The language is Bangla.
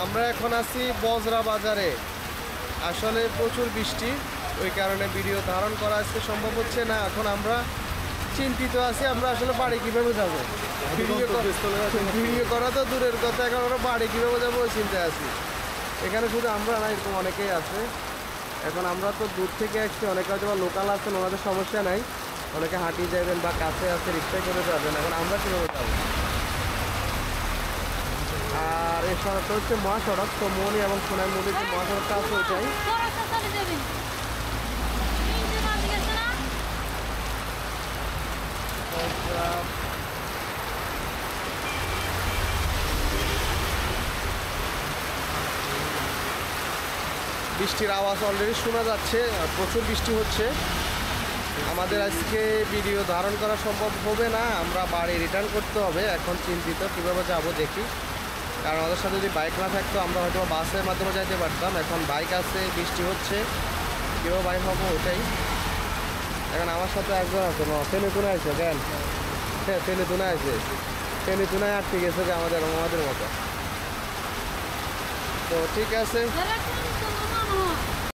আমরা এখন আছি বজরা বাজারে। আসলে প্রচুর বৃষ্টি, ওই কারণে ভিডিও ধারণ করা আজকে সম্ভব হচ্ছে না। এখন আমরা চিন্তিত আছি, আমরা আসলে বাড়ি কীভাবে যাবো। ভিডিও করা তো দূরের কথা, এখন আমরা বাড়ি কীভাবে যাবো ওই চিন্তায় আছি। এখানে শুধু আমরা না, এরকম অনেকেই আছে। এখন আমরা তো দূর থেকে আসছি, অনেকে হয়তো বা লোকাল আছেন, ওনাদের সমস্যা নাই, অনেকে হাঁটিয়ে যাবেন বা কাছে আছে রিক্সায় করে যাবেন। এখন আমরা কীভাবে যাবো? আর এই সড়কটা হচ্ছে মহাসড়ক, তো মনি এবং সোনার নদীর যে মহাসড়কটা আছে ওইটাই। বৃষ্টির আওয়াজ অলরেডি শোনা যাচ্ছে, প্রচুর বৃষ্টি হচ্ছে। আমাদের আজকে ভিডিও ধারণ করা সম্ভব হবে না, আমরা বাড়ি রিটার্ন করতে হবে। এখন চিন্তিত কীভাবে যাব দেখি, কারণ আমাদের সাথে যদি বাইক না থাকতো আমরা হয়তো বাসের মাধ্যমে যাইতে পারতাম। এখন বাইক আছে, বৃষ্টি হচ্ছে, কীভাবে বাইক হবো ওটাই। এখন আমার সাথে একজন আছে, ফেনে তুলে আছে কেন? হ্যাঁ, ফেনে তুলে আছে, ফেনে তুনায় আটকে গেছে আমাদের মতো। তো ঠিক আছে।